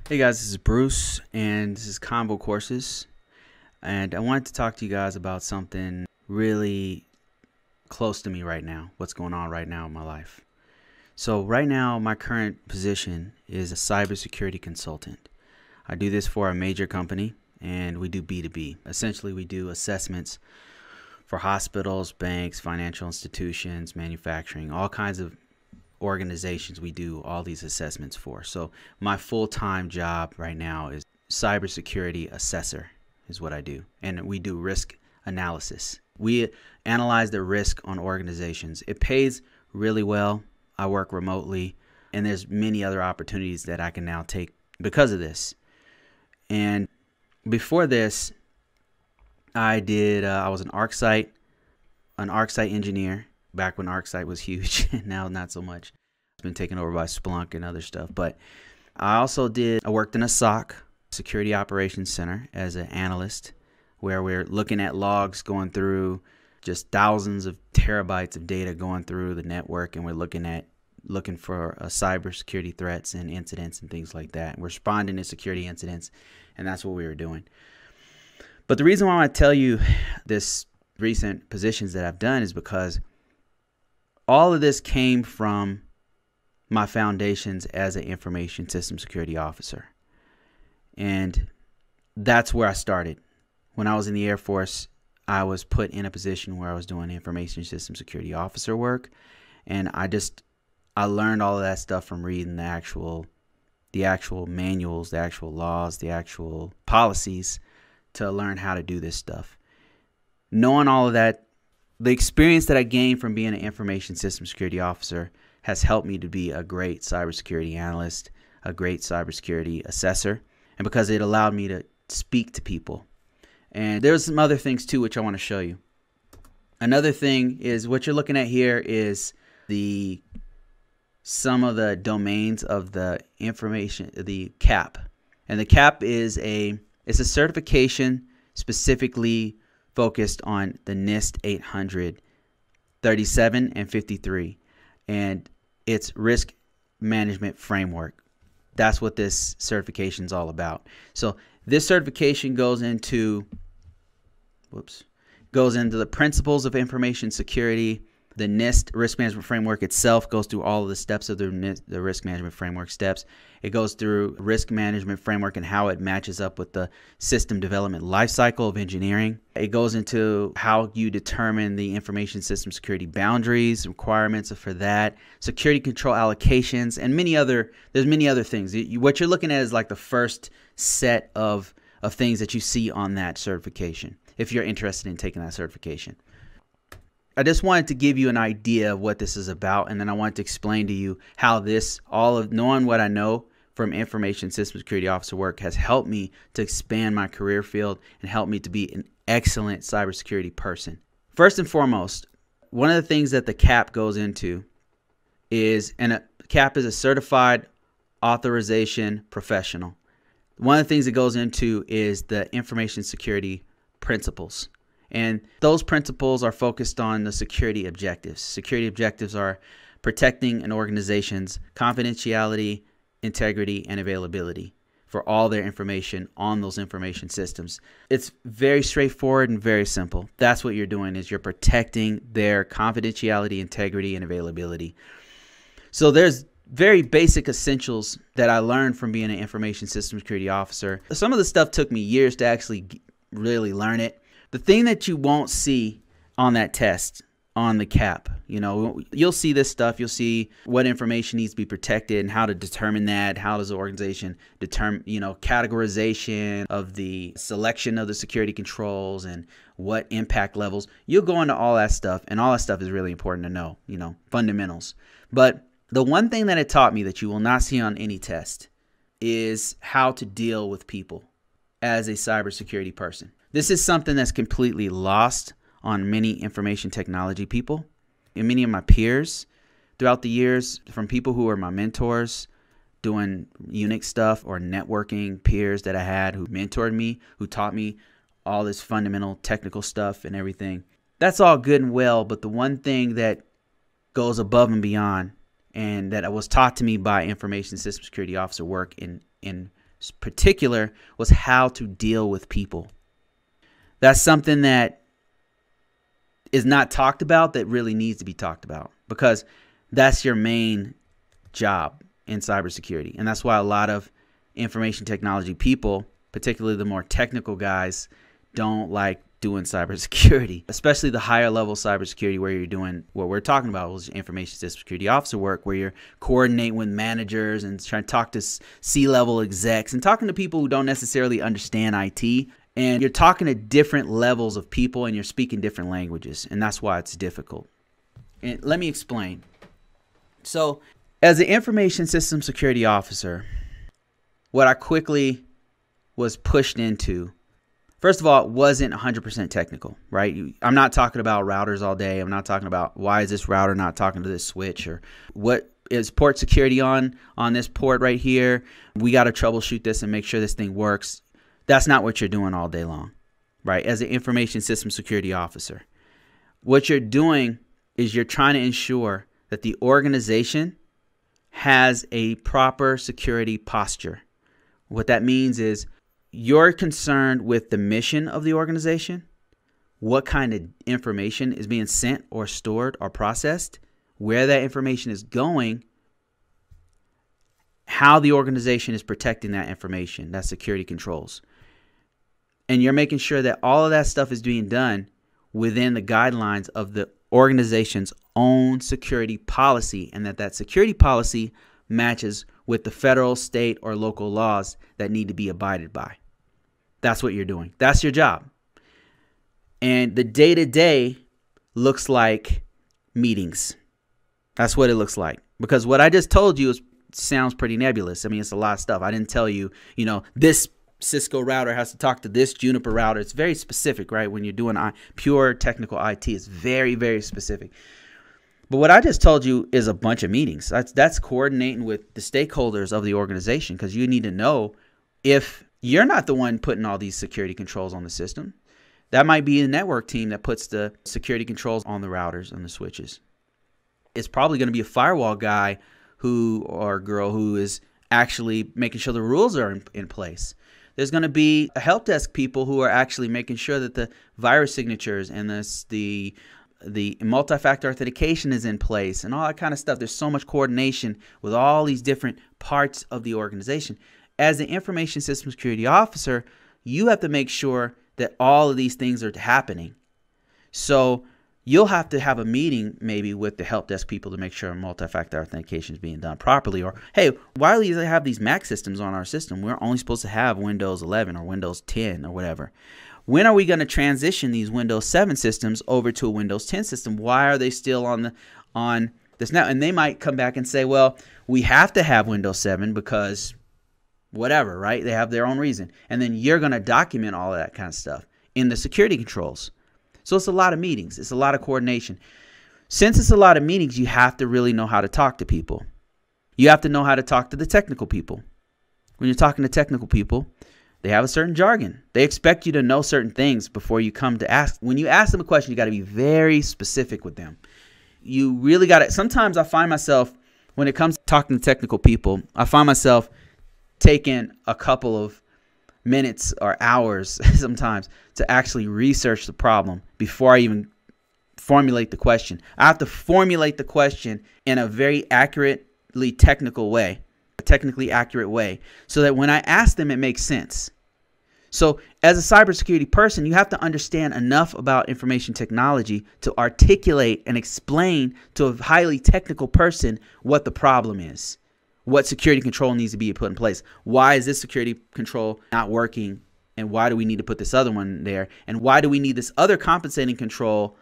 Hey guys, this is Bruce and this is ConvoCourses, and I wanted to talk to you guys about something really close to me right now, what's going on right now in my life. So right now my current position is a cybersecurity consultant. I do this for a major company and we do B2B. Essentially we do assessments for hospitals, banks, financial institutions, manufacturing, all kinds of organizations we do all these assessments for. So my full-time job right now is cybersecurity assessor is what I do. And we do risk analysis. We analyze the risk on organizations. It pays really well. I work remotely and there's many other opportunities that I can now take because of this. And before this, I was an ArcSite engineer. Back when ArcSite was huge, now not so much. It's been taken over by Splunk and other stuff. But I worked in a SOC, Security Operations Center, as an analyst, where we're looking at logs going through just thousands of terabytes of data going through the network, and we're looking for cybersecurity threats and incidents and things like that. And we're responding to security incidents, and that's what we were doing. But the reason why I want to tell you this recent positions that I've done is because all of this came from my foundations as an information system security officer. And that's where I started. When I was in the Air Force, I was put in a position where I was doing information system security officer work. And I learned all of that stuff from reading the actual manuals, the actual laws, the actual policies to learn how to do this stuff. Knowing all of that, the experience that I gained from being an information system security officer has helped me to be a great cybersecurity analyst, a great cybersecurity assessor, and because it allowed me to speak to people. And there's some other things too which I want to show you. Another thing is what you're looking at here is some of the domains of the information, the CAP. And the CAP is it's a certification specifically focused on the NIST 800, 37 and 53, and its risk management framework. That's what this certification is all about. So this certification goes into the principles of information security. The NIST risk management framework itself goes through all of the steps of the risk management framework steps. It goes through risk management framework and how it matches up with the system development lifecycle of engineering. It goes into how you determine the information system security boundaries, requirements for that, security control allocations, and there's many other things. What you're looking at is like the first set of things that you see on that certification, if you're interested in taking that certification. I just wanted to give you an idea of what this is about, and then I wanted to explain to you how knowing what I know from information system security officer work has helped me to expand my career field and helped me to be an excellent cybersecurity person. First and foremost, one of the things that the CAP goes into and a CAP is a certified authorization professional. One of the things it goes into is the information security principles. And those principles are focused on the security objectives. Security objectives are protecting an organization's confidentiality, integrity, and availability for all their information on those information systems. It's very straightforward and very simple. That's what you're doing, is you're protecting their confidentiality, integrity, and availability. So there's very basic essentials that I learned from being an information system security officer. Some of the stuff took me years to actually really learn it. The thing that you won't see on that test, on the CAP, you'll see this stuff. You'll see what information needs to be protected and how to determine that. How does the organization determine, categorization of the selection of the security controls and what impact levels. You'll go into all that stuff, and all that stuff is really important to know, fundamentals. But the one thing that it taught me that you will not see on any test is how to deal with people as a cybersecurity person. This is something that's completely lost on many information technology people and many of my peers throughout the years, from people who are my mentors doing Unix stuff or networking peers that I had who mentored me, who taught me all this fundamental technical stuff and everything. That's all good and well, but the one thing that goes above and beyond and that was taught to me by information system security officer work in particular was how to deal with people. That's something that is not talked about that really needs to be talked about, because that's your main job in cybersecurity. And that's why a lot of information technology people, particularly the more technical guys, don't like doing cybersecurity, especially the higher level cybersecurity where you're doing what we're talking about, was information system security officer work, where you're coordinating with managers and trying to talk to C-level execs and talking to people who don't necessarily understand IT. And you're talking to different levels of people and you're speaking different languages. And that's why it's difficult. And let me explain. So as an information system security officer, what I quickly was pushed into, first of all, it wasn't 100% technical, right? I'm not talking about routers all day. I'm not talking about why is this router not talking to this switch, or what is port security on this port right here. We got to troubleshoot this and make sure this thing works. That's not what you're doing all day long, right? As an information system security officer, what you're doing is you're trying to ensure that the organization has a proper security posture. What that means is you're concerned with the mission of the organization, what kind of information is being sent or stored or processed, where that information is going, how the organization is protecting that information, that's security controls. And you're making sure that all of that stuff is being done within the guidelines of the organization's own security policy, and that security policy matches with the federal, state, or local laws that need to be abided by. That's what you're doing. That's your job. And the day-to-day looks like meetings. That's what it looks like. Because what I just told you sounds pretty nebulous. I mean, it's a lot of stuff. I didn't tell you, this Cisco router has to talk to this Juniper router. It's very specific, right? When you're doing pure technical IT, it's very, very specific. But what I just told you is a bunch of meetings. That's coordinating with the stakeholders of the organization, because you need to know if you're not the one putting all these security controls on the system. That might be the network team that puts the security controls on the routers and the switches. It's probably going to be a firewall guy or girl who is actually making sure the rules are in place. There's going to be a help desk people who are actually making sure that the virus signatures and the multi-factor authentication is in place and all that kind of stuff. There's so much coordination with all these different parts of the organization. As an information system security officer, you have to make sure that all of these things are happening. So you'll have to have a meeting maybe with the help desk people to make sure multi-factor authentication is being done properly. Or, hey, why do they have these Mac systems on our system? We're only supposed to have Windows 11 or Windows 10 or whatever. When are we going to transition these Windows 7 systems over to a Windows 10 system? Why are they still on this now? And they might come back and say, well, we have to have Windows 7 because whatever, right? They have their own reason. And then you're going to document all of that kind of stuff in the security controls. So it's a lot of meetings. It's a lot of coordination. Since it's a lot of meetings, you have to really know how to talk to people. You have to know how to talk to the technical people. When you're talking to technical people, they have a certain jargon. They expect you to know certain things before you come to ask. When you ask them a question, you got to be very specific with them. You really got to. Sometimes I find myself, when it comes to talking to technical people, I find myself taking a couple of minutes or hours sometimes to actually research the problem before I even formulate the question. I have to formulate the question in a very accurately technical way, a technically accurate way, so that when I ask them, it makes sense. So as a cybersecurity person, you have to understand enough about information technology to articulate and explain to a highly technical person what the problem is, what security control needs to be put in place. Why is this security control not working? And why do we need to put this other one there? And why do we need this other compensating control?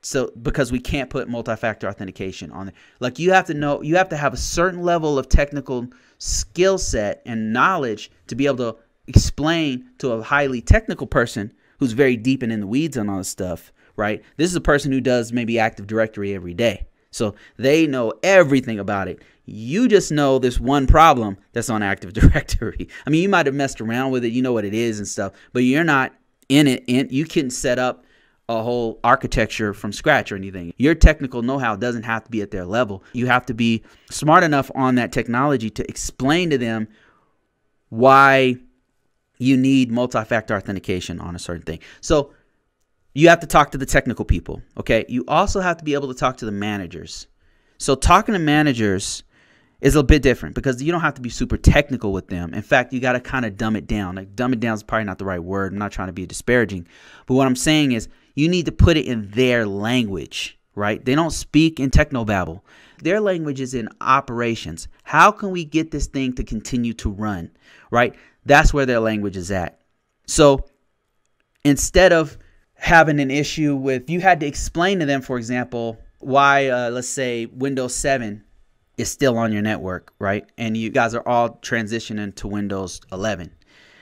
So because we can't put multi-factor authentication on there. Like, you have to know, you have to have a certain level of technical skill set and knowledge to be able to explain to a highly technical person who's very deep and in the weeds on all this stuff, right? This is a person who does maybe Active Directory every day. So they know everything about it. You just know this one problem that's on Active Directory. I mean, you might have messed around with it. You know what it is and stuff, but you're not in it. You can set up a whole architecture from scratch or anything. Your technical know-how doesn't have to be at their level. You have to be smart enough on that technology to explain to them why you need multi-factor authentication on a certain thing. So you have to talk to the technical people, okay? You also have to be able to talk to the managers. So talking to managers is a bit different because you don't have to be super technical with them. In fact, you got to kind of dumb it down. Like, dumb it down is probably not the right word. I'm not trying to be disparaging. But what I'm saying is you need to put it in their language, right? They don't speak in technobabble. Their language is in operations. How can we get this thing to continue to run, right? That's where their language is at. So instead of having an issue with, you had to explain to them, for example, why, let's say, Windows 7 is still on your network, right? And you guys are all transitioning to Windows 11.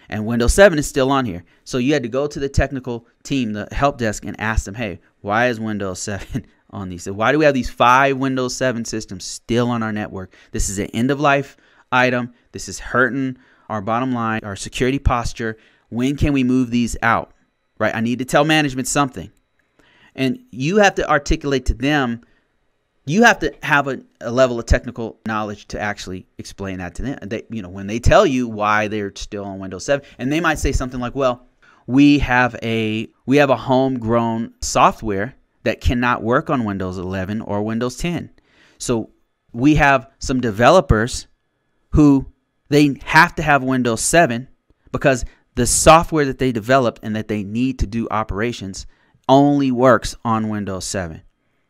And Windows 7 is still on here. So you had to go to the technical team, the help desk, and ask them, hey, why is Windows 7 on these? So why do we have these 5 Windows 7 systems still on our network? This is an end-of-life item. This is hurting our bottom line, our security posture. When can we move these out, right? I need to tell management something. And you have to articulate to them. You have to have a level of technical knowledge to actually explain that to them. They, when they tell you why they're still on Windows 7, and they might say something like, well, we have a homegrown software that cannot work on Windows 11 or Windows 10. So we have some developers who they have to have Windows 7 because the software that they developed and that they need to do operations only works on Windows 7.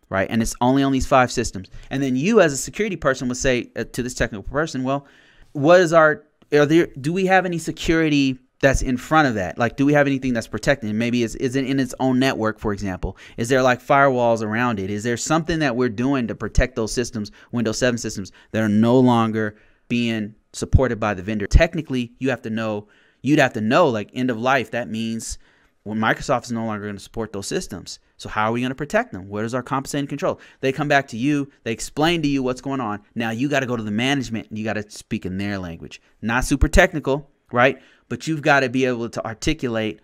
Right? And it's only on these 5 systems. And then you as a security person would say to this technical person, well, what is do we have any security that's in front of that? Like, do we have anything that's protecting? Maybe is it in its own network, for example? Is there like firewalls around it? Is there something that we're doing to protect those systems, Windows 7 systems, that are no longer being supported by the vendor? Technically, you'd have to know, like, end of life, that means when Microsoft is no longer going to support those systems. So how are we going to protect them? What is our compensating control? They come back to you. They explain to you what's going on. Now you got to go to the management and you got to speak in their language. Not super technical, right? But you've got to be able to articulate,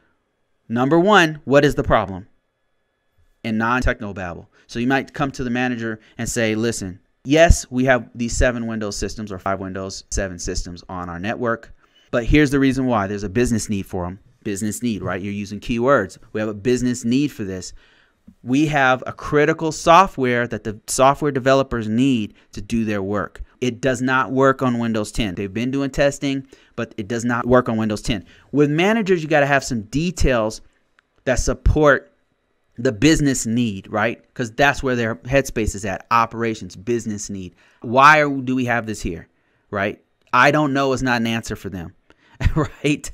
number one, what is the problem? In non-technobabble. So you might come to the manager and say, listen, yes, we have these 7 Windows systems or 5 Windows 7 systems on our network. But here's the reason why. There's a business need for them. Business need, right? You're using keywords. We have a business need for this. We have a critical software that the software developers need to do their work. It does not work on Windows 10. They've been doing testing, but it does not work on Windows 10. With managers, you got to have some details that support the business need, right? Because that's where their headspace is at. Operations, business need. Why do we have this here, right? I don't know is not an answer for them. Right?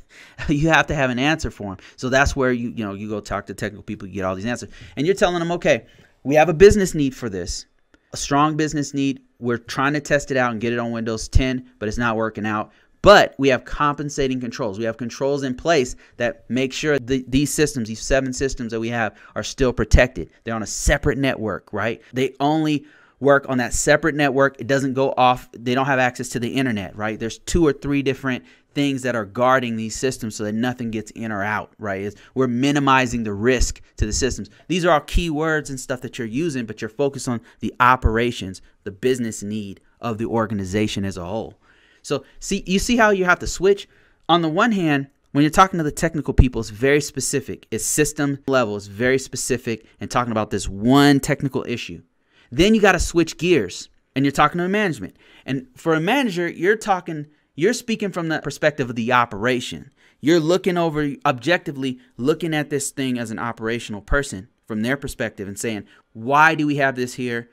You have to have an answer for them. So that's where you go talk to technical people, you get all these answers. And you're telling them, okay, we have a business need for this. A strong business need. We're trying to test it out and get it on Windows 10, but it's not working out. But we have compensating controls. We have controls in place that make sure these systems, these 7 systems that we have, are still protected. They're on a separate network, right? They only work on that separate network. It doesn't go off. They don't have access to the internet, right? There's 2 or 3 different things that are guarding these systems so that nothing gets in or out, right? We're minimizing the risk to the systems. These are all keywords and stuff that you're using, but you're focused on the operations, the business need of the organization as a whole. So you see how you have to switch? On the one hand, when you're talking to the technical people, it's very specific. It's system level. It's very specific and talking about this one technical issue. Then you got to switch gears and you're talking to a management. And for a manager, you're speaking from the perspective of the operation. You're looking over, objectively looking at this thing as an operational person from their perspective and saying, why do we have this here?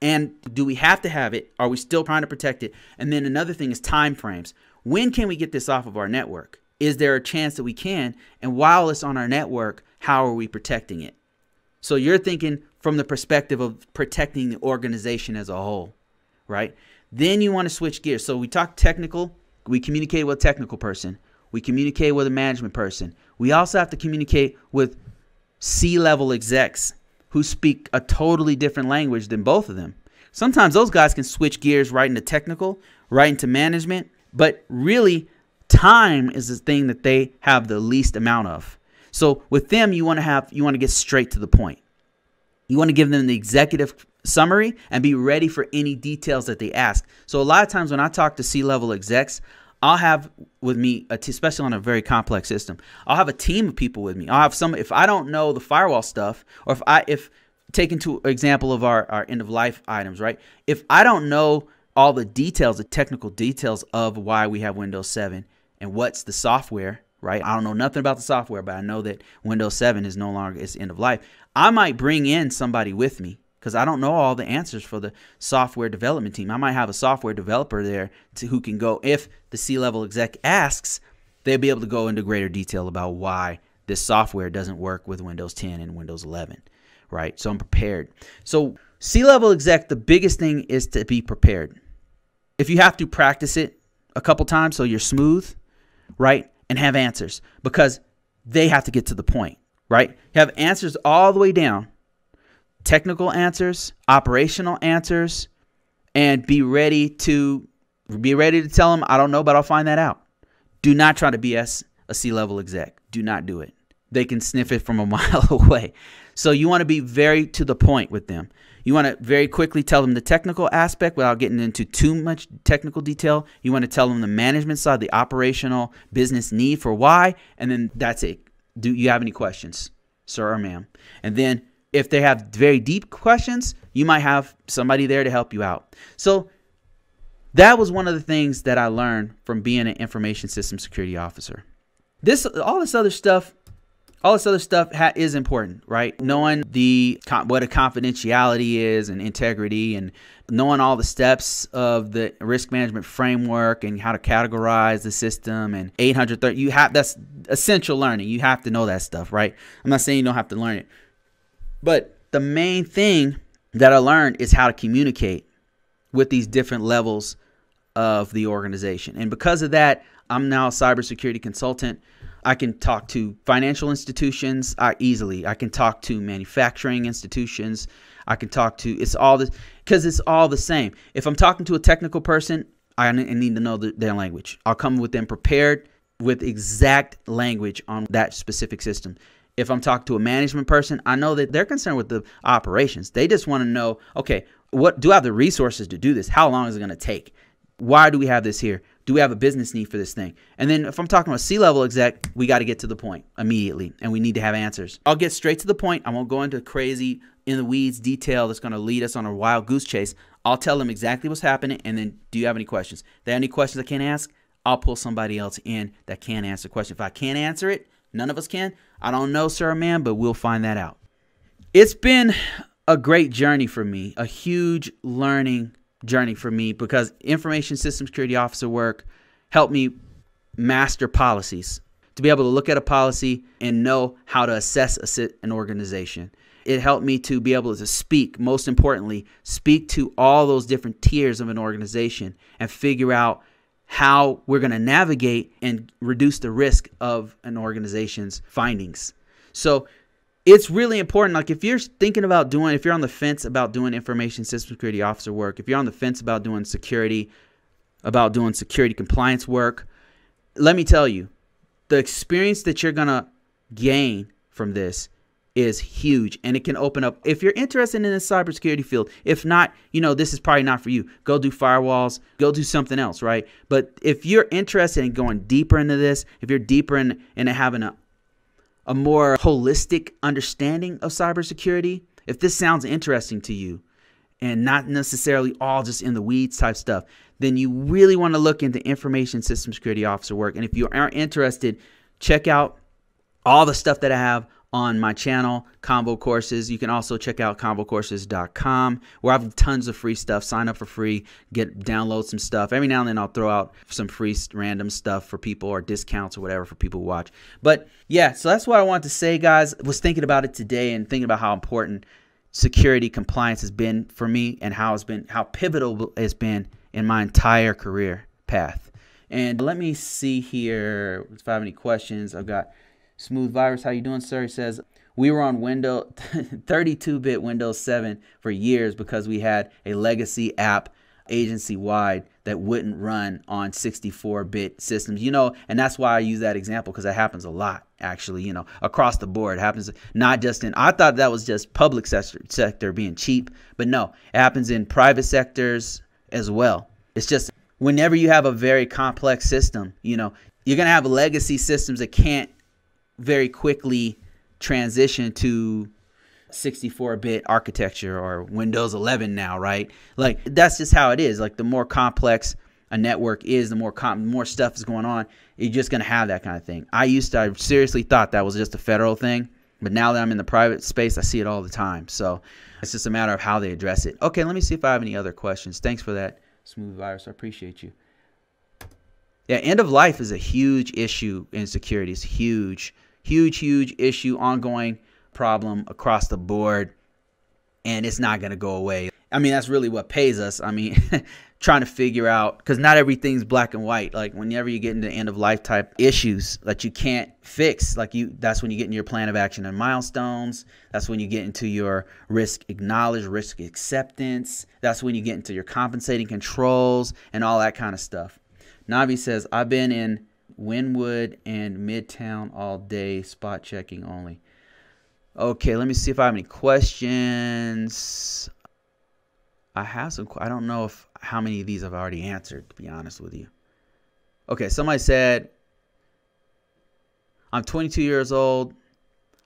And do we have to have it? Are we still trying to protect it? And then another thing is time frames. When can we get this off of our network? Is there a chance that we can? And while it's on our network, how are we protecting it? So you're thinking from the perspective of protecting the organization as a whole, right? Then you want to switch gears. So we talk technical. We communicate with a technical person. We communicate with a management person. We also have to communicate with C-level execs who speak a totally different language than both of them. Sometimes those guys can switch gears right into technical, right into management, but really time is the thing that they have the least amount of. So with them, you want to get straight to the point. You want to give them the executive summary and be ready for any details that they ask. So a lot of times when I talk to C-level execs, I'll have with me, especially on a very complex system, I'll have a team of people with me. I'll have some, if I don't know the firewall stuff, or if take into example of our end of life items, right? If I don't know all the details, the technical details of why we have Windows 7 and what's the software, right? I don't know nothing about the software, but I know that Windows 7 is no longer, it's end of life. I might bring in somebody with me because I don't know all the answers for the software development team. I might have a software developer there who can go, if the C-level exec asks, they'll be able to go into greater detail about why this software doesn't work with Windows 10 and Windows 11, right? So I'm prepared. So C-level exec, the biggest thing is to be prepared. If you have to, practice it a couple times so you're smooth, right? And have answers, because they have to get to the point, right? Have answers all the way down. Technical answers, operational answers, and be ready to tell them, I don't know, but I'll find that out. Do not try to BS a C-level exec. Do not do it. They can sniff it from a mile away. So you want to be very to the point with them. You want to very quickly tell them the technical aspect without getting into too much technical detail. You want to tell them the management side, the operational business need for why, and then that's it. Do you have any questions, sir or ma'am? And then if they have very deep questions, you might have somebody there to help you out. So that was one of the things that I learned from being an information system security officer. All this other stuff is important, right? Knowing what a confidentiality is and integrity, and knowing all the steps of the risk management framework and how to categorize the system and 830. That's essential learning. You have to know that stuff, right? I'm not saying you don't have to learn it. But the main thing that I learned is how to communicate with these different levels of the organization. And because of that, I'm now a cybersecurity consultant. I can talk to financial institutions easily. I can talk to manufacturing institutions. I can talk to, it's all this, because it's all the same. If I'm talking to a technical person, I need to know their language. I'll come with them prepared with exact language on that specific system. If I'm talking to a management person, I know that they're concerned with the operations. They just want to know, okay, what do I have the resources to do this? How long is it going to take? Why do we have this here? Do we have a business need for this thing? And then if I'm talking to a C-level exec, we got to get to the point immediately, and we need to have answers. I'll get straight to the point. I won't go into crazy in the weeds detail that's going to lead us on a wild goose chase. I'll tell them exactly what's happening, and then do you have any questions? If they have any questions I can't ask, I'll pull somebody else in that can answer the question. If I can't answer it, none of us can. I don't know, sir or ma'am, but we'll find that out. It's been a great journey for me, a huge learning journey for me, because information system security officer work helped me master policies, to be able to look at a policy and know how to assess an organization. It helped me to be able to speak, most importantly, speak to all those different tiers of an organization and figure out how we're going to navigate and reduce the risk of an organization's findings. So it's really important. Like if you're thinking about if you're on the fence about doing information system security officer work, if you're on the fence about doing security compliance work, let me tell you, the experience that you're going to gain from this is huge, and it can open up. If you're interested in the cybersecurity field, if not, this is probably not for you. Go do firewalls, go do something else, right? But if you're interested in going deeper into this, if you're deeper in having a more holistic understanding of cybersecurity, if this sounds interesting to you and not necessarily all just in the weeds type stuff, then you really want to look into information system security officer work. And if you are interested, check out all the stuff that I have on my channel, ConvoCourses. You can also check out ConvoCourses.com, where I have tons of free stuff. Sign up for free, download some stuff. Every now and then I'll throw out some free random stuff for people, or discounts or whatever for people who watch. But yeah, so that's what I wanted to say, guys. I was thinking about it today and thinking about how important security compliance has been for me, and how pivotal it's been in my entire career path. And let me see here if I have any questions. I've got Smooth Virus. How you doing, sir? He says, we were on Windows 32-bit Windows 7 for years because we had a legacy app agency-wide that wouldn't run on 64-bit systems, and that's why I use that example, because that happens a lot, actually, across the board. It happens not just in, I thought that was just public sector being cheap, but no, it happens in private sectors as well. It's just whenever you have a very complex system, you're going to have legacy systems that can't very quickly transition to 64-bit architecture or Windows 11 now, right? Like, that's just how it is. Like, the more complex a network is, the more stuff is going on, you're just going to have that kind of thing. I seriously thought that was just a federal thing, but now that I'm in the private space, I see it all the time. So it's just a matter of how they address it. Okay, let me see if I have any other questions. Thanks for that, Smooth Virus. I appreciate you. Yeah, end of life is a huge issue in security. It's huge, huge, huge issue, ongoing problem across the board, and it's not going to go away. I mean, that's really what pays us. I mean, trying to figure out, because not everything's black and white. Like, whenever you get into end of life type issues that you can't fix, that's when you get into your plan of action and milestones. That's when you get into your risk acknowledge, risk acceptance. That's when you get into your compensating controls and all that kind of stuff. Navi says, I've been in Wynwood and Midtown all day, spot checking only. Okay, let me see if I have any questions. I have some. I don't know how many of these I've already answered, to be honest with you. Okay, somebody said, I'm 22 years old.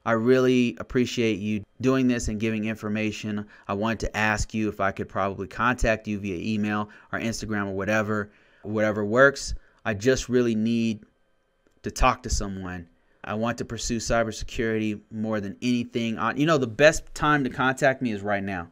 I really appreciate you doing this and giving information. I wanted to ask you if I could probably contact you via email or Instagram or whatever works. I just really need to talk to someone. I want to pursue cybersecurity more than anything. The best time to contact me is right now.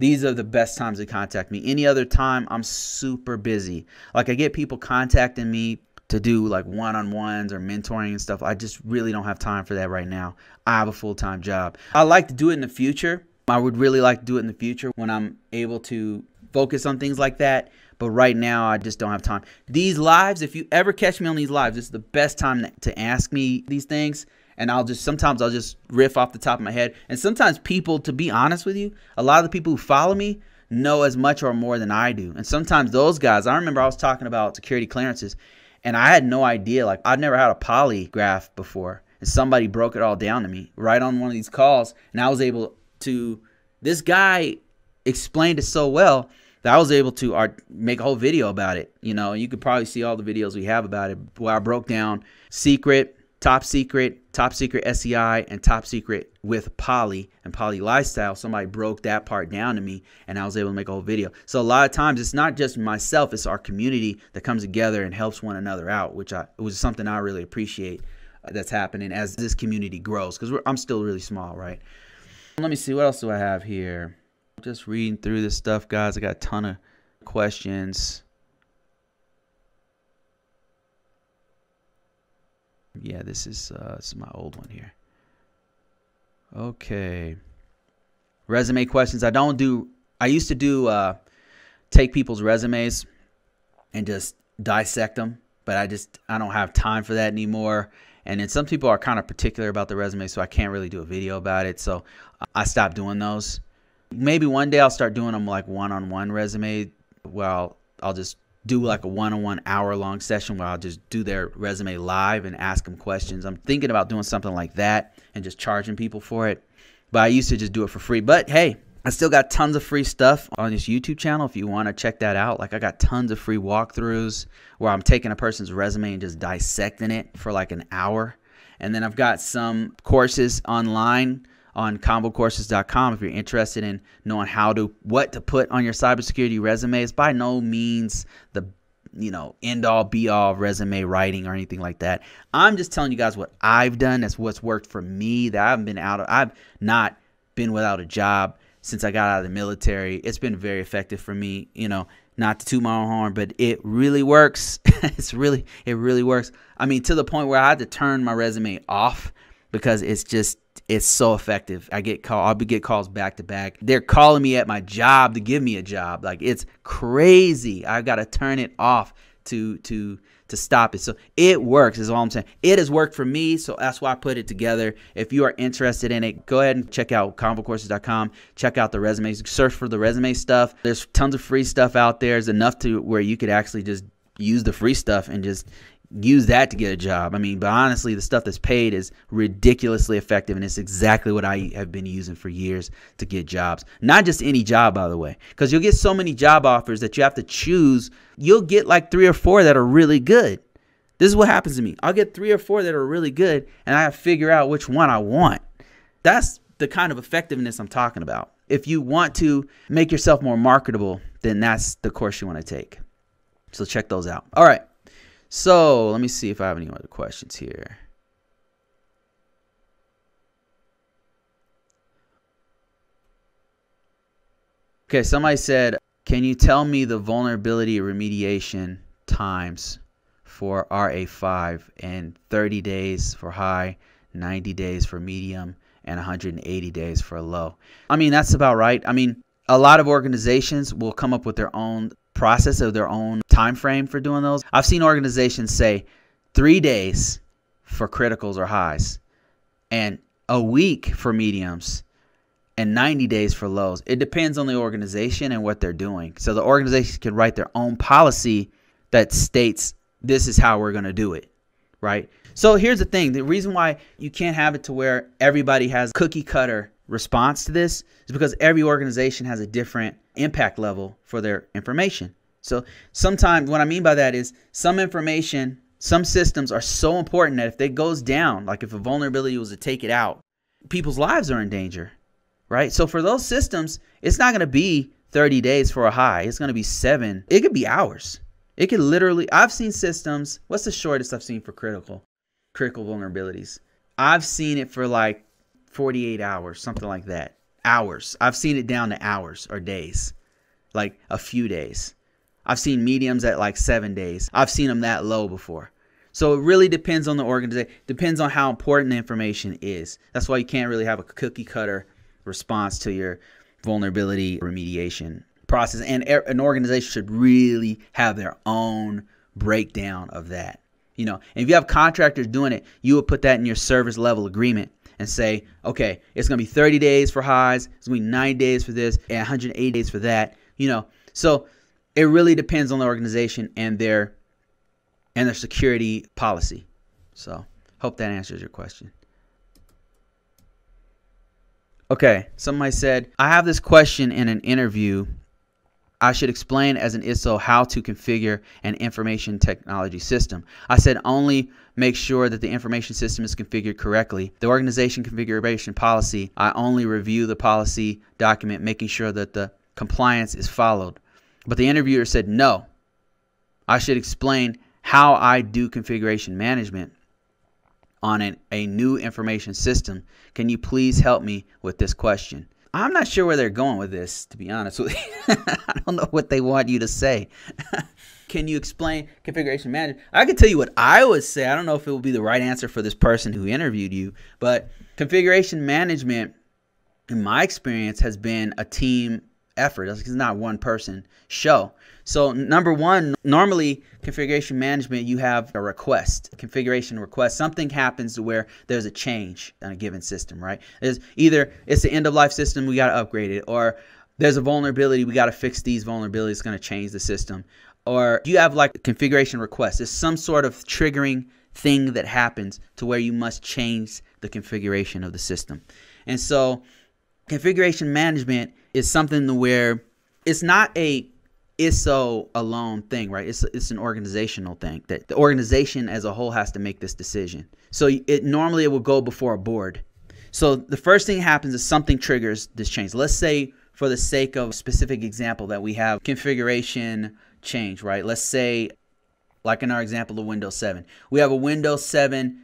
These are the best times to contact me. Any other time, I'm super busy. Like, I get people contacting me to do like one-on-ones or mentoring and stuff. I just really don't have time for that right now. I have a full-time job. I like to do it in the future. I would really like to do it in the future when I'm able to focus on things like that. But right now, I just don't have time. These lives, if you ever catch me on these lives, this is the best time to ask me these things. And sometimes I'll just riff off the top of my head. And sometimes people, to be honest with you, a lot of the people who follow me know as much or more than I do. And sometimes those guys, I remember I was talking about security clearances, and I had no idea. Like, I'd never had a polygraph before. And somebody broke it all down to me right on one of these calls. And I was able to, this guy explained it so well that I was able to make a whole video about it. You could probably see all the videos we have about it, where I broke down secret, top secret SCI, and top secret with poly and poly lifestyle. Somebody broke that part down to me, and I was able to make a whole video. So a lot of times it's not just myself, it's our community that comes together and helps one another out, which was something I really appreciate that's happening as this community grows, because I'm still really small, right? Let me see, what else do I have here? Just reading through this stuff, guys. I got a ton of questions. Yeah, this is my old one here. Okay. Resume questions. I used to do take people's resumes and just dissect them, but I don't have time for that anymore. And then some people are kind of particular about the resume, so I can't really do a video about it. So I stopped doing those. Maybe one day I'll start doing them like one-on-one resume, where I'll just do like a one-on-one hour-long session where I'll just do their resume live and ask them questions. I'm thinking about doing something like that and just charging people for it. But I used to just do it for free. But hey, I still got tons of free stuff on this YouTube channel if you want to check that out. Like, I got tons of free walkthroughs where I'm taking a person's resume and just dissecting it for like an hour. And then I've got some courses online on ConvoCourses.com if you're interested in knowing what to put on your cybersecurity resume. It's by no means the end all be all of resume writing or anything like that. I'm just telling you guys what I've done. That's what's worked for me. I've not been without a job since I got out of the military. It's been very effective for me. Not to toot my own horn, but it really works. It really works. I mean, to the point where I had to turn my resume off because it's so effective. I'll get calls back to back. They're calling me at my job to give me a job. Like, it's crazy. I've got to turn it off to to stop it. So it works is all I'm saying. It has worked for me, so that's why I put it together. If you are interested in it, go ahead and check out ConvoCourses.com. Check out the resumes. Search for the resume stuff. There's tons of free stuff out there. There's enough to where you could actually just use the free stuff and just use that to get a job. I mean, but honestly, the stuff that's paid is ridiculously effective, and it's exactly what I have been using for years to get jobs. Not just any job, by the way, because you'll get so many job offers that you have to choose. You'll get like 3 or 4 that are really good. This is what happens to me. I'll get 3 or 4 that are really good, and I have to figure out which one I want. That's the kind of effectiveness I'm talking about. If you want to make yourself more marketable, then that's the course you want to take. So check those out. All right. So let me see if I have any other questions here. Okay, somebody said, can you tell me the vulnerability remediation times for RA5 and 30 days for high, 90 days for medium, and 180 days for low? I mean, that's about right. I mean, a lot of organizations will come up with their own process of their own time frame for doing those. I've seen organizations say 3 days for criticals or highs and a week for mediums and 90 days for lows. It depends on the organization and what they're doing. So the organization can write their own policy that states this is how we're going to do it, right? So here's the thing. The reason why you can't have it to where everybody has cookie cutter response to this is because every organization has a different impact level for their information. So sometimes what I mean by that is some information, some systems are so important that if it goes down, like if a vulnerability was to take it out, people's lives are in danger, right? So for those systems, it's not going to be 30 days for a high. It's going to be 7. It could be hours. It could literally, I've seen systems. What's the shortest I've seen for critical vulnerabilities? I've seen it for like 48 hours, something like that. Hours. I've seen it down to hours or days, like a few days. I've seen mediums at like 7 days. I've seen them that low before. So it really depends on the organization. Depends on how important the information is. That's why you can't really have a cookie cutter response to your vulnerability remediation process. And an organization should really have their own breakdown of that. You know, and if you have contractors doing it, you would put that in your service level agreement and say, okay, it's going to be 30 days for highs, it's going to be 90 days for this, and 180 days for that. You know, so it really depends on the organization and their security policy. So hope that answers your question. Okay, somebody said, I have this question in an interview. I should explain as an ISSO how to configure an information technology system. I said only make sure that the information system is configured correctly. The organization configuration policy, I only review the policy document, making sure that the compliance is followed. But the interviewer said no. I should explain how I do configuration management on a new information system. Can you please help me with this question? I'm not sure where they're going with this, to be honest with you. I don't know what they want you to say. Can you explain configuration management? I can tell you what I would say. I don't know if it will be the right answer for this person who interviewed you, but configuration management, in my experience, has been a team effort. It's not one person show. So number one, normally configuration management, you have a request, configuration request. Something happens to where there's a change on a given system, right? There's either it's the end of life system, we got to upgrade it, or there's a vulnerability, we got to fix these vulnerabilities, it's going to change the system. Or you have like a configuration request. There's some sort of triggering thing that happens to where you must change the configuration of the system. And so configuration management is something where it's not a ISSO alone thing, right? It's an organizational thing that the organization as a whole has to make this decision. So normally it will go before a board. So the first thing that happens is something triggers this change. Let's say, for the sake of a specific example, that we have configuration change, right? Let's say, like in our example of Windows 7, we have a Windows 7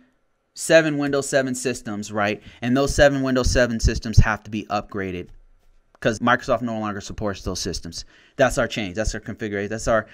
Windows 7 systems, right? And those 7 Windows 7 systems have to be upgraded because Microsoft no longer supports those systems. That's our change. That's our configuration. That's our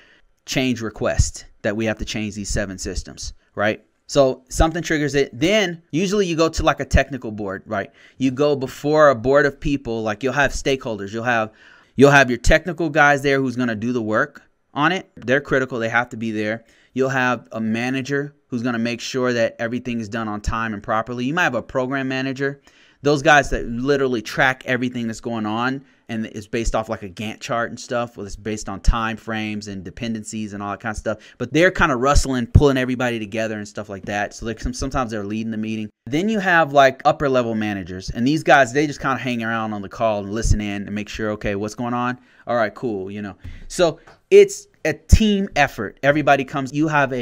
change request, that we have to change these 7 systems, right? So something triggers it. Then usually you go to like a technical board, right? You go before a board of people, like you'll have stakeholders. You'll have your technical guys there who's going to do the work on it. They're critical. They have to be there. You'll have a manager who's going to make sure that everything is done on time and properly. You might have a program manager. Those guys that literally track everything that's going on, and it's based off like a Gantt chart and stuff. Well, it's based on time frames and dependencies and all that kind of stuff. But they're kind of rustling, pulling everybody together and stuff like that. So sometimes they're leading the meeting. Then you have like upper level managers. And these guys, they just kind of hang around on the call and listen in and make sure, okay, what's going on? All right, cool, you know. So it's a team effort. Everybody comes. You have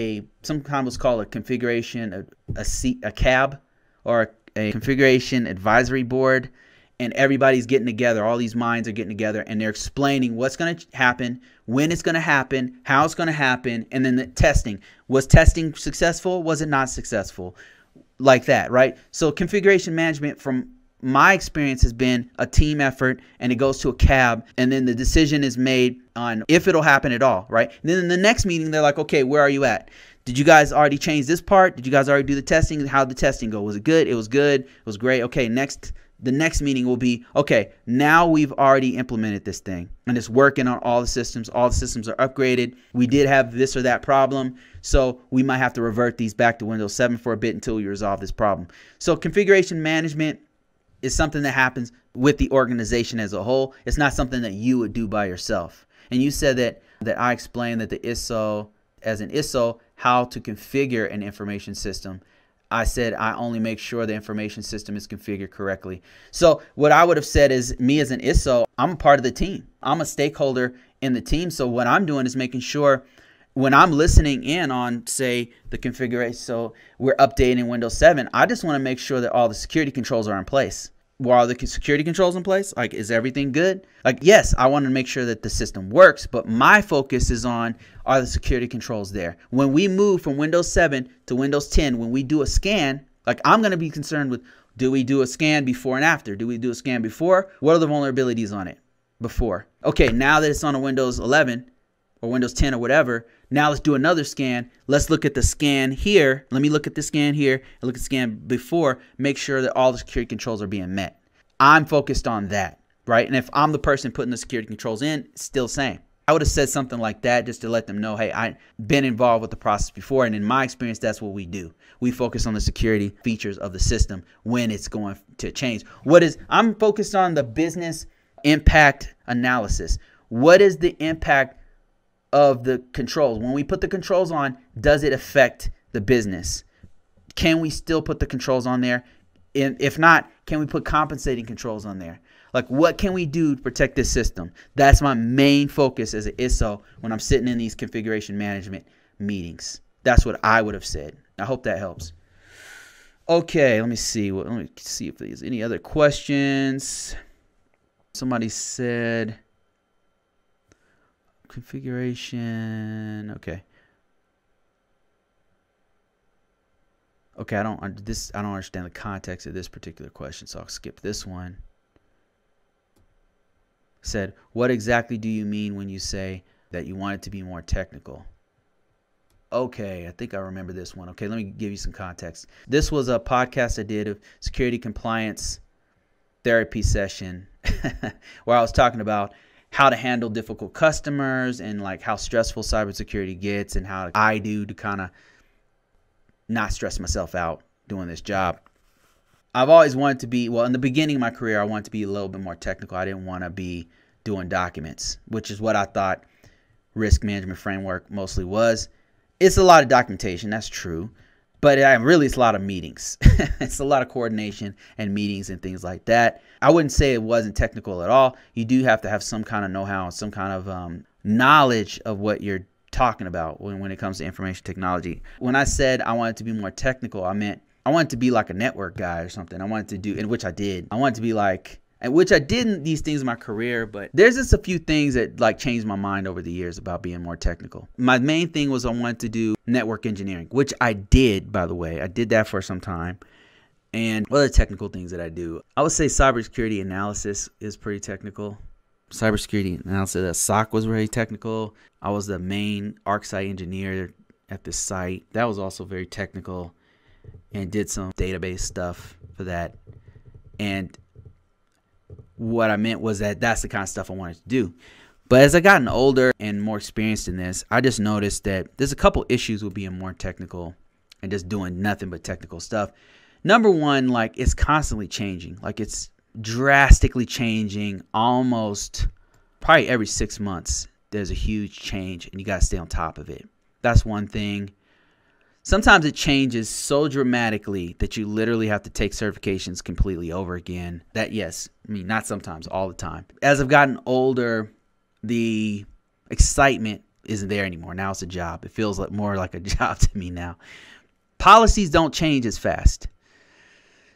sometimes what's called a configuration, a CAB, or a configuration advisory board, and everybody's getting together. All these minds are getting together, and they're explaining what's going to happen, when it's going to happen, how it's going to happen, and then the testing. Was testing successful? Was it not successful? Like that, right? So configuration management, from my experience, has been a team effort, and it goes to a CAB, and then the decision is made on if it'll happen at all, right? And then in the next meeting, they're like, okay, where are you at? Did you guys already change this part? Did you guys already do the testing? How'd the testing go? Was it good? It was good. It was great. Okay, the next meeting will be, okay, now we've already implemented this thing and it's working on all the systems. All the systems are upgraded. We did have this or that problem, so we might have to revert these back to Windows 7 for a bit until we resolve this problem. So configuration management is something that happens with the organization as a whole. It's not something that you would do by yourself. And you said that I explained that the ISSO, as an ISSO, how to configure an information system. I said I only make sure the information system is configured correctly. So what I would have said is, me as an ISSO, I'm a part of the team. I'm a stakeholder in the team. So what I'm doing is making sure when I'm listening in on, say, the configuration, so we're updating Windows 7, I just want to make sure that all the security controls are in place. Well, are the security controls in place? Like, is everything good? Like, yes, I want to make sure that the system works, but my focus is on, are the security controls there? When we move from Windows 7 to Windows 10, when we do a scan, like, I'm going to be concerned with, do we do a scan before and after? Do we do a scan before? What are the vulnerabilities on it before? Okay, now that it's on a Windows 11 or Windows 10 or whatever, now let's do another scan. Let's look at the scan here. Let me look at the scan here and look at the scan before. Make sure that all the security controls are being met. I'm focused on that, right? And if I'm the person putting the security controls in, still same. I would have said something like that just to let them know, hey, I've been involved with the process before, and in my experience, that's what we do. We focus on the security features of the system when it's going to change. I'm focused on the business impact analysis. What is the impact of the controls? When we put the controls on, does it affect the business? Can we still put the controls on there? And if not, can we put compensating controls on there? Like, what can we do to protect this system? That's my main focus as an ISSO when I'm sitting in these configuration management meetings. That's what I would have said. I hope that helps. Okay, let me see if there's any other questions. Somebody said configuration. Okay, I don't understand the context of this particular question, so I'll skip this one. Said, what exactly do you mean when you say that you want it to be more technical? Okay, I think I remember this one. Okay, let me give you some context. This was a podcast I did of security compliance therapy session where I was talking about how to handle difficult customers and like how stressful cybersecurity gets and how I do to kind of not stress myself out doing this job. I've always wanted to be, well, in the beginning of my career, I wanted to be a little bit more technical. I didn't want to be doing documents, which is what I thought risk management framework mostly was. It's a lot of documentation, that's true, but really it's a lot of meetings. It's a lot of coordination and meetings and things like that. I wouldn't say it wasn't technical at all. You do have to have some kind of know-how, some kind of knowledge of what you're talking about when it comes to information technology. When I said I wanted to be more technical, I meant I wanted to be like a network guy or something. I wanted to do, and which I did. I wanted to be like, and which I did in these things in my career, but there's just a few things that like changed my mind over the years about being more technical. My main thing was I wanted to do network engineering, which I did, by the way. I did that for some time. And other technical things that I do, I would say cybersecurity analysis is pretty technical. Cybersecurity analysis at SOC was very technical. I was the main ArcSite engineer at this site. That was also very technical, and did some database stuff for that. And what I meant was that that's the kind of stuff I wanted to do. But as I gotten older and more experienced in this, I just noticed that there's a couple issues with being more technical and just doing nothing but technical stuff. Number one, like, it's constantly changing. Like, it's drastically changing almost probably every 6 months. There's a huge change and you got to stay on top of it. That's one thing. Sometimes it changes so dramatically that you literally have to take certifications completely over again. That, yes, I mean, not sometimes, all the time. As I've gotten older, the excitement isn't there anymore. Now it's a job. It feels like more like a job to me now. Policies don't change as fast.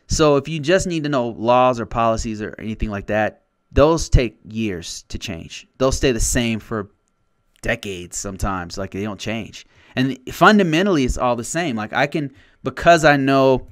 So if you just need to know laws or policies or anything like that, those take years to change. They'll stay the same for decades sometimes. Like, they don't change. And fundamentally, it's all the same. Like, I can, because I know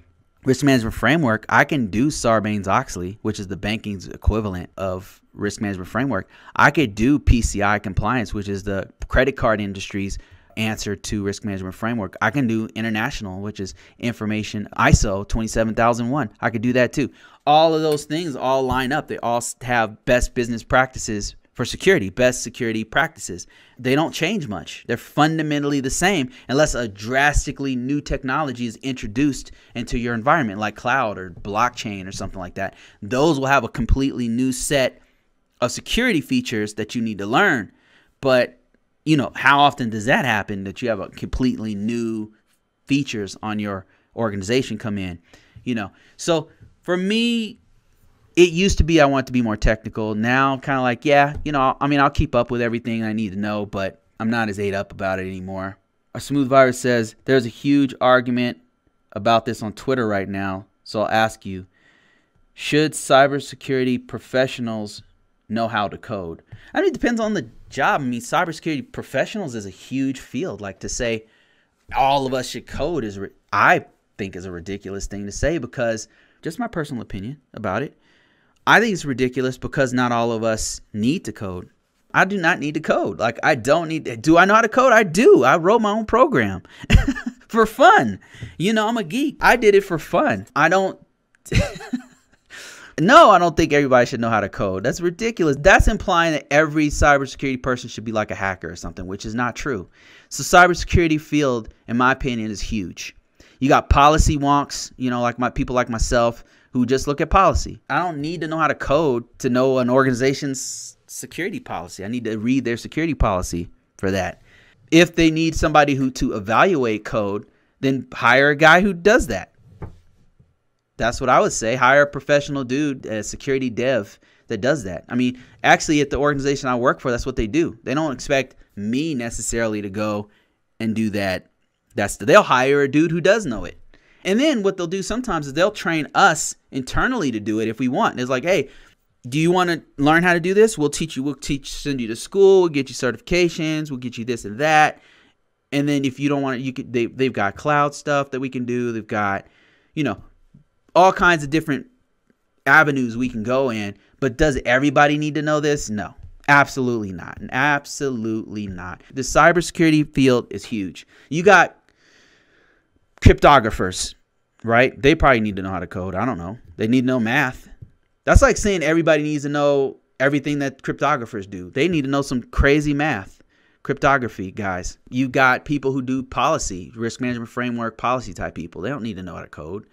risk management framework, I can do Sarbanes-Oxley, which is the banking's equivalent of risk management framework. I could do PCI compliance, which is the credit card industry's answer to risk management framework. I can do international, which is information ISO 27001. I could do that too. All of those things all line up. They all have best business practices for security, best security practices. They don't change much. They're fundamentally the same unless a drastically new technology is introduced into your environment, like cloud or blockchain or something like that. Those will have a completely new set of security features that you need to learn. But, you know, how often does that happen, that you have a completely new features on your organization come in? You know, so for me, it used to be I want to be more technical. Now I'm kind of like, yeah, you know, I mean, I'll keep up with everything I need to know, but I'm not as ate up about it anymore. A Smooth Virus says, there's a huge argument about this on Twitter right now. So I'll ask you, should cybersecurity professionals know how to code? I mean, it depends on the job. I mean, cybersecurity professionals is a huge field. Like, to say all of us should code is, I think, is a ridiculous thing to say, because just my personal opinion about it. I think it's ridiculous because not all of us need to code. I do not need to code. Like, I don't need to. Do I know how to code? I do. I wrote my own program for fun. You know, I'm a geek. I did it for fun. I don't. No, I don't think everybody should know how to code. That's ridiculous. That's implying that every cybersecurity person should be like a hacker or something, which is not true. So cybersecurity field, in my opinion, is huge. You got policy wonks, you know, like people like myself, who just look at policy. I don't need to know how to code to know an organization's security policy. I need to read their security policy for that. If they need somebody to evaluate code, then hire a guy who does that. That's what I would say. Hire a professional dude, a security dev that does that. I mean, actually, at the organization I work for, that's what they do. They don't expect me necessarily to go and do that. They'll hire a dude who does know it. And then what they'll do sometimes is they'll train us internally to do it if we want. And it's like, hey, do you want to learn how to do this? We'll teach you. Send you to school. We'll get you certifications. We'll get you this and that. And then if you don't want it, they've got cloud stuff that we can do. They've got, you know, all kinds of different avenues we can go in. But does everybody need to know this? No, absolutely not. Absolutely not. The cybersecurity field is huge. You got cryptographers, right? They probably need to know how to code. I don't know. They need to know math. That's like saying everybody needs to know everything that cryptographers do. They need to know some crazy math. Cryptography guys. You got people who do policy, risk management framework, policy type people. They don't need to know how to code.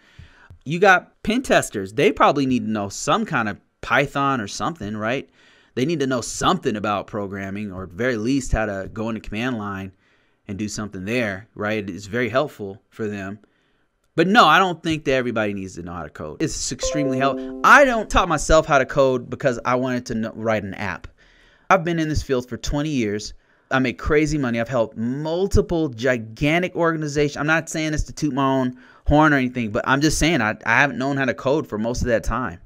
You got pen testers. They probably need to know some kind of Python or something, right? They need to know something about programming, or at very least how to go into command line and do something there, right? It's very helpful for them. But no, I don't think that everybody needs to know how to code. It's extremely helpful. I don't taught myself how to code because I wanted to write an app. I've been in this field for 20 years. I make crazy money. I've helped multiple gigantic organizations. I'm not saying this to toot my own horn or anything, but I'm just saying I haven't known how to code for most of that time.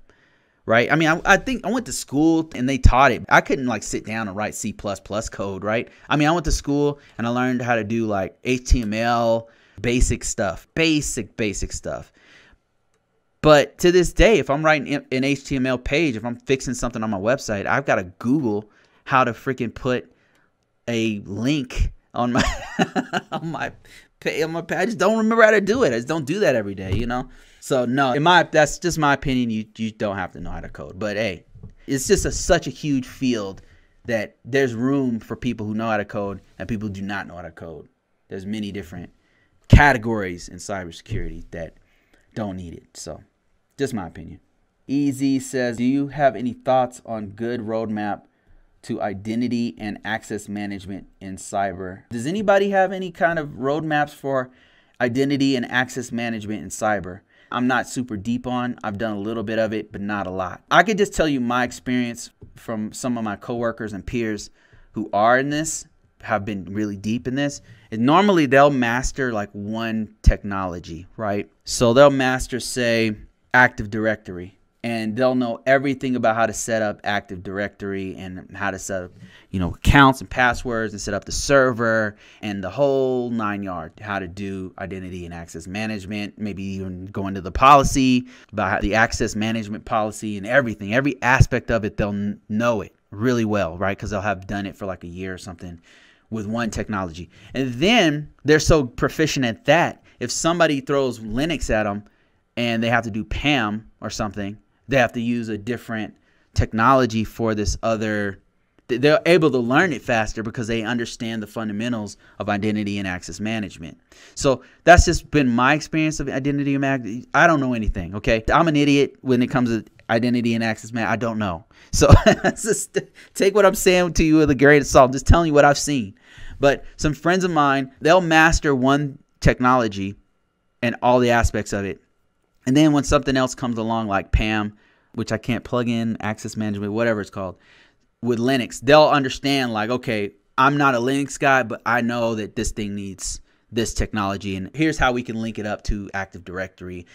Right? I mean, I think I went to school and they taught it. I couldn't like sit down and write C++ code, right? I mean, I went to school and I learned how to do like HTML, basic stuff, basic stuff. But to this day, if I'm writing an HTML page, if I'm fixing something on my website, I've got to Google how to freaking put a link on my on my page. I just don't remember how to do it. I just don't do that every day, you know? So no, that's just my opinion. You don't have to know how to code. But hey, it's just such a huge field that there's room for people who know how to code and people who do not know how to code. There's many different categories in cybersecurity that don't need it. So just my opinion. EZ says, do you have any thoughts on good roadmap to identity and access management in cyber? Does anybody have any kind of roadmaps for identity and access management in cyber? I'm not super deep on. I've done a little bit of it, but not a lot. I could just tell you my experience from some of my coworkers and peers who are in this, have been really deep in this. And normally they'll master like one technology, right? So they'll master, say, Active Directory. And they'll know everything about how to set up Active Directory and how to set up, accounts and passwords and set up the server and the whole 9 yards, how to do identity and access management, maybe even go into the policy about the access management policy and everything. Every aspect of it, they'll know it really well, right? Because they'll have done it for like a year or something with one technology. And then they're so proficient at that, if somebody throws Linux at them and they have to do PAM or something, they have to use a different technology for this other. They're able to learn it faster because they understand the fundamentals of identity and access management. So that's just been my experience of identity and access. I don't know anything, okay? I'm an idiot when it comes to identity and access management. I don't know. So just take what I'm saying to you with a grain of salt. I'm just telling you what I've seen. But some friends of mine, they'll master one technology and all the aspects of it. And then when something else comes along like PAM, which I can't plug in, access management, whatever it's called, with Linux, they'll understand like, okay, I'm not a Linux guy, but I know that this thing needs this technology. And here's how we can link it up to Active Directory.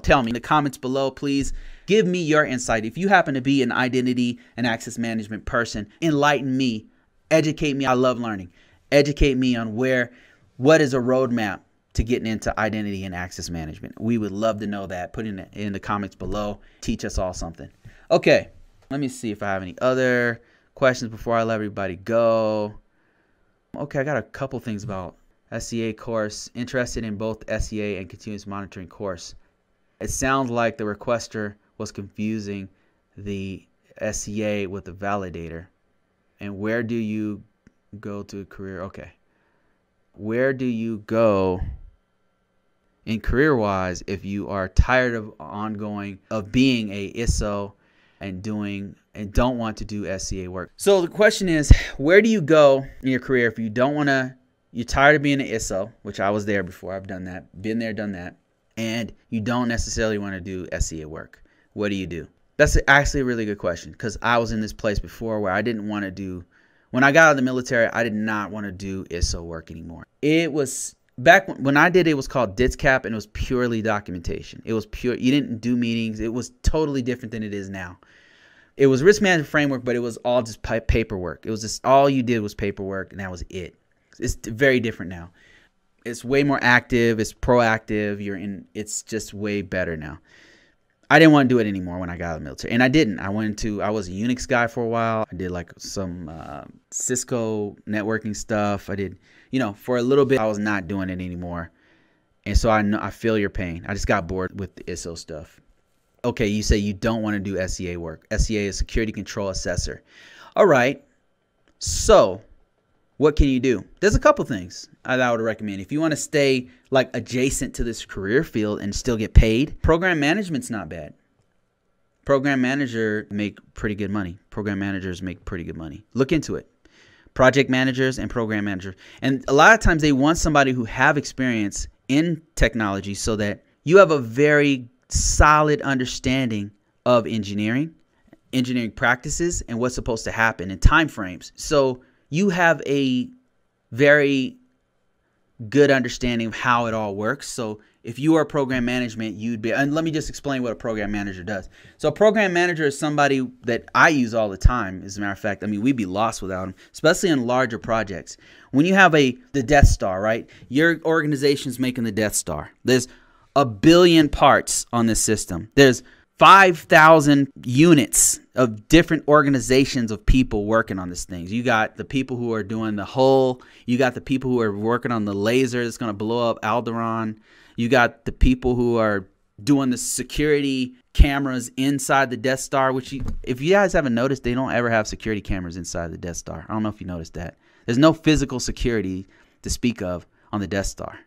Tell me in the comments below, please give me your insight. If you happen to be an identity and access management person, enlighten me, educate me. I love learning. Educate me on what is a roadmap to getting into identity and access management. We would love to know that. Put it in the comments below. Teach us all something. Okay, let me see if I have any other questions before I let everybody go. Okay, I got a couple things about SCA course. Interested in both SCA and continuous monitoring course. It sounds like the requester was confusing the SCA with the validator. And where do you go to a career? Okay. Where do you go in career-wise if you are tired of being a ISSO and don't want to do SCA work? So the question is, where do you go in your career if you're tired of being an ISSO, which I was there before. I've done that, been there, done that, and you don't necessarily want to do SCA work. What do you do? That's actually a really good question, because I was in this place before where I didn't want to do. When I got out of the military, I did not want to do ISSO work anymore. It was back when I did it, was called DITSCAP, and it was purely documentation. It was pure. You didn't do meetings. It was totally different than it is now. It was risk management framework, but it was all just paperwork. It was just all you did was paperwork, and that was it. It's very different now. It's way more active. It's proactive. It's just way better now. I didn't want to do it anymore when I got out of the military, and I didn't. I was a Unix guy for a while. I did like some Cisco networking stuff. I did, for a little bit. I was not doing it anymore, and so I feel your pain. I just got bored with the ISSO stuff. Okay, you say you don't want to do SCA work. SCA is Security Control Assessor. All right, so what can you do? There's a couple things I would recommend. If you want to stay like adjacent to this career field and still get paid, program management's not bad. Program manager make pretty good money. Program managers make pretty good money. Look into it. Project managers and program managers. And a lot of times they want somebody who have experience in technology so that you have a very solid understanding of engineering practices, and what's supposed to happen and time frames. So you have a very good understanding of how it all works. So if you are program management, and let me just explain what a program manager does. So a program manager is somebody that I use all the time. As a matter of fact, we'd be lost without them, especially in larger projects. When you have the Death Star, right? Your organization's making the Death Star. There's 1 billion parts on this system. There's 5,000 units of different organizations of people working on this thing. You got the people who are doing the hull. You got the people who are working on the laser that's going to blow up Alderaan. You got the people who are doing the security cameras inside the Death Star, which if you guys haven't noticed, they don't ever have security cameras inside the Death Star. I don't know if you noticed that. There's no physical security to speak of on the Death Star.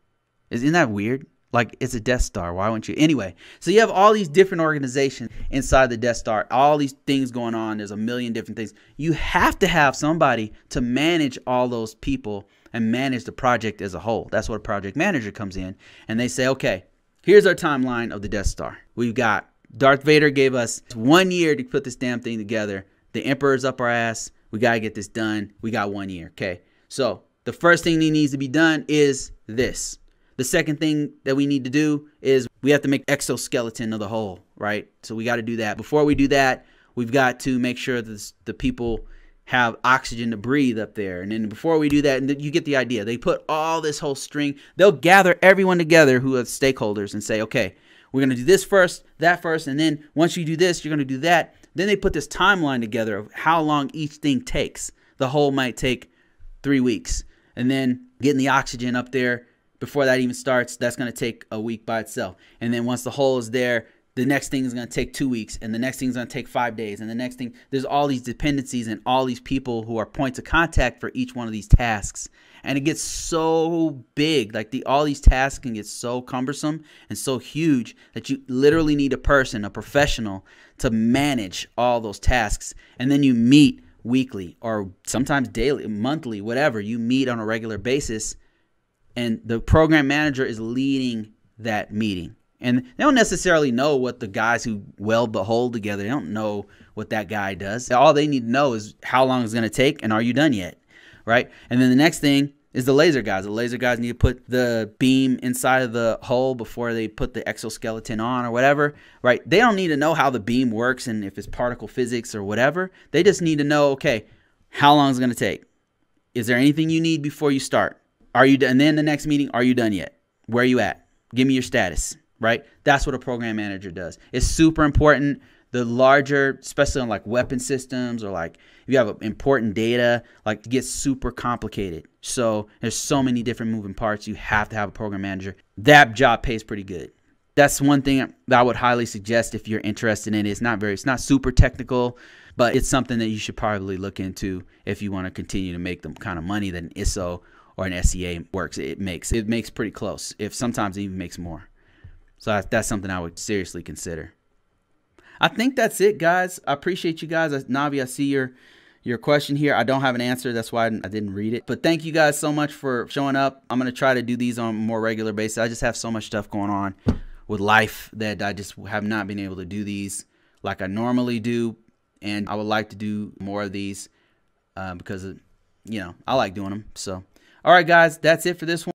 Isn't that weird? Like, it's a Death Star. Why wouldn't you? Anyway, so you have all these different organizations inside the Death Star, all these things going on. There's a million different things. You have to have somebody to manage all those people and manage the project as a whole. That's what a project manager comes in, and they say, okay, here's our timeline of the Death Star. We've got Darth Vader gave us 1 year to put this damn thing together. The Emperor's up our ass. We got to get this done. We got 1 year. Okay. So the first thing that needs to be done is this. The second thing that we need to do is we have to make exoskeleton of the whole, right? So we got to do that. Before we do that, we've got to make sure that the people have oxygen to breathe up there. And then before we do that, and you get the idea. They put all this whole string. They'll gather everyone together who are stakeholders and say, okay, we're going to do this first, that first, and then once you do this, you're going to do that. Then they put this timeline together of how long each thing takes. The whole might take 3 weeks. And then getting the oxygen up there before that even starts, that's going to take a week by itself. And then once the hole is there, the next thing is going to take 2 weeks, and the next thing is going to take 5 days, and the next thing, there's all these dependencies and all these people who are points of contact for each one of these tasks. And it gets so big, like all these tasks can get so cumbersome and so huge that you literally need a person, a professional, to manage all those tasks. And then you meet weekly or sometimes daily, monthly, whatever. You meet on a regular basis, and the program manager is leading that meeting. And they don't necessarily know what the guys who weld the hole together, they don't know what that guy does. All they need to know is how long it's going to take and are you done yet, right? And then the next thing is the laser guys. The laser guys need to put the beam inside of the hole before they put the exoskeleton on or whatever, right? They don't need to know how the beam works and if it's particle physics or whatever. They just need to know, okay, how long is it going to take? Is there anything you need before you start? Are you done? And then the next meeting, are you done yet? Where are you at? Give me your status. Right? That's what a program manager does. It's super important. The larger, especially on like weapon systems or like if you have important data, like it gets super complicated. So there's so many different moving parts. You have to have a program manager. That job pays pretty good. That's one thing that I would highly suggest if you're interested in it. It's not super technical, but it's something that you should probably look into if you want to continue to make the kind of money that an ISSO or an SEA works. It makes pretty close. If sometimes it even makes more. So that's something I would seriously consider. I think that's it, guys. I appreciate you guys. Navi, I see your question here. I don't have an answer. That's why I didn't read it. But thank you guys so much for showing up. I'm going to try to do these on a more regular basis. I just have so much stuff going on with life that I just have not been able to do these like I normally do. And I would like to do more of these because, I like doing them. So, all right, guys, that's it for this one.